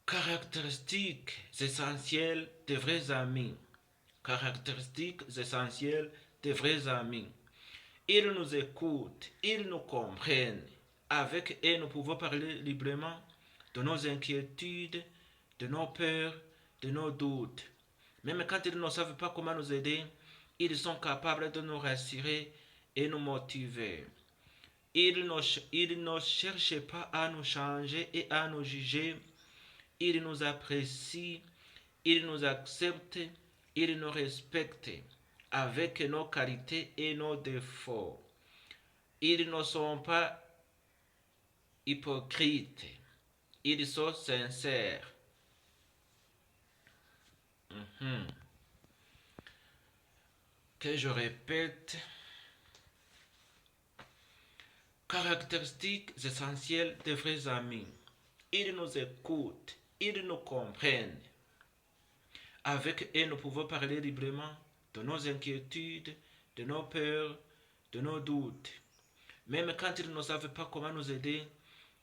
Caractéristiques essentielles des vrais amis. Caractéristiques essentielles des vrais amis. Ils nous écoutent, ils nous comprennent. Avec eux, nous pouvons parler librement de nos inquiétudes, de nos peurs, de nos doutes. Même quand ils ne savent pas comment nous aider, ils sont capables de nous rassurer et nous motiver. Ils ne cherchent pas à nous changer et à nous juger. Ils nous apprécient, ils nous acceptent, ils nous respectent avec nos qualités et nos défauts. Ils ne sont pas hypocrites, ils sont sincères. Mhm. Que je répète, caractéristiques essentielles des vrais amis. Ils nous écoutent, ils nous comprennent. Avec eux, nous pouvons parler librement de nos inquiétudes, de nos peurs, de nos doutes. Même quand ils ne savent pas comment nous aider,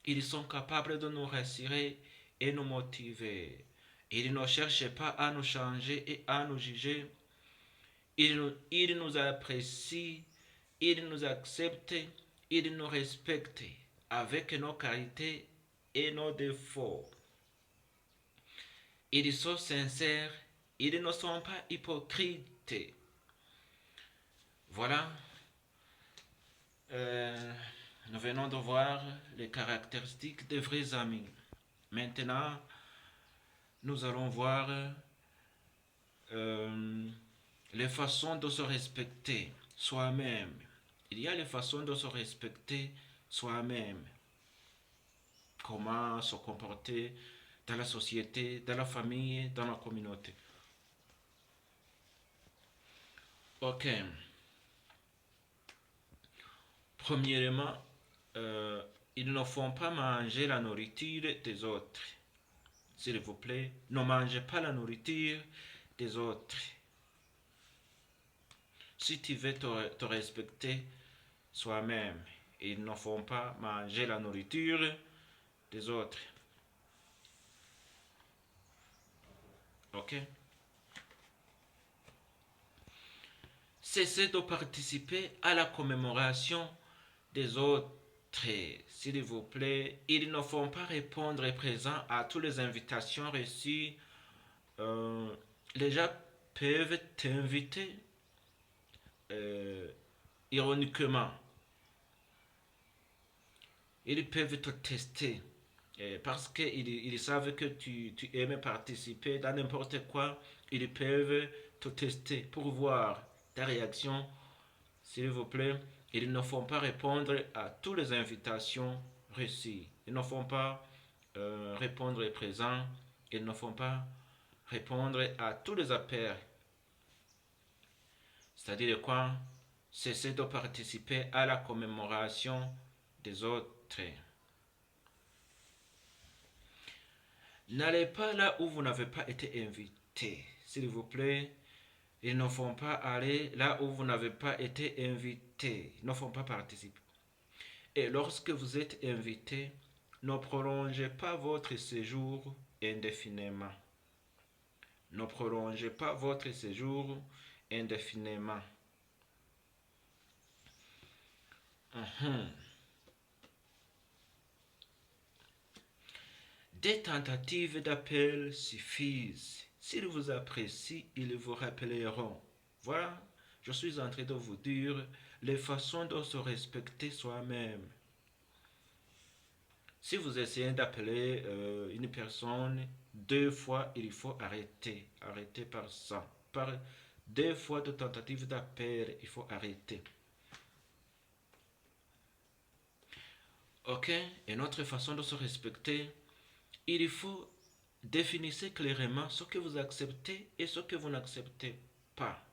ils sont capables de nous rassurer et nous motiver. Ils ne cherchent pas à nous changer et à nous juger. Ils nous apprécient, ils nous acceptent, ils nous respectent avec nos qualités et nos défauts. Ils sont sincères, ils ne sont pas hypocrites. Voilà, euh, nous venons de voir les caractéristiques des vrais amis. Maintenant, nous allons voir euh, les façons de se respecter soi-même. Il y a les façons de se respecter soi-même. Comment se comporter dans la société, dans la famille, dans la communauté. Ok. Premièrement, ils ne font pas manger la nourriture des autres. S'il vous plaît, ne mangez pas la nourriture des autres. Si tu veux te respecter soi-même, ils ne font pas manger la nourriture des autres. Ok? Cessez de participer à la commémoration des autres. S'il vous plaît, ils ne font pas répondre présent à toutes les invitations reçues. Euh, les gens peuvent t'inviter euh, ironiquement. Ils peuvent te tester parce qu'ils savent que tu aimes participer dans n'importe quoi. Ils peuvent te tester pour voir ta réaction. S'il vous plaît, ils ne font pas répondre à toutes les invitations reçues. Ils ne font pas répondre présent. Ils ne font pas répondre à tous les appels. C'est-à-dire quoi? Cessez de participer à la commémoration des autres. N'allez pas là où vous n'avez pas été invité. S'il vous plaît, ils ne font pas aller là où vous n'avez pas été invité. Ils ne font pas participer. Et lorsque vous êtes invité, ne prolongez pas votre séjour indéfiniment. Ne prolongez pas votre séjour indéfiniment. Uhum. Des tentatives d'appel suffisent. S'ils vous apprécient, ils vous rappelleront. Voilà, je suis en train de vous dire les façons de se respecter soi-même. Si vous essayez d'appeler une personne 2 fois, il faut arrêter. Arrêter par ça. Par 2 fois de tentative d'appel, il faut arrêter. Ok? Et notre façon de se respecter, il faut définir clairement ce que vous acceptez et ce que vous n'acceptez pas.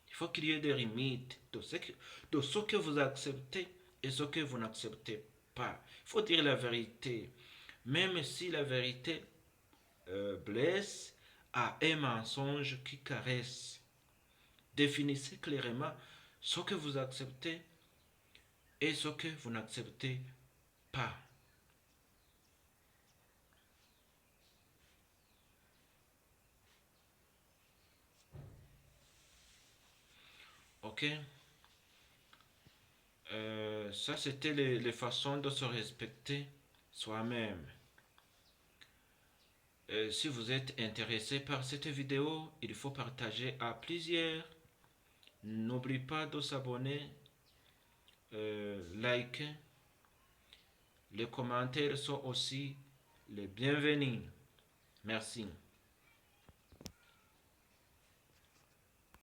Il faut qu'il y ait des limites de ce que vous acceptez et ce que vous n'acceptez pas. Il faut dire la vérité. Même si la vérité blesse, à un mensonge qui caresse. Définissez clairement ce que vous acceptez et ce que vous n'acceptez pas. Ok. Ça, c'était les façons de se respecter soi-même. Si vous êtes intéressé par cette vidéo, il faut partager à plusieurs. N'oublie pas de s'abonner, liker. Les commentaires sont aussi les bienvenus. Merci.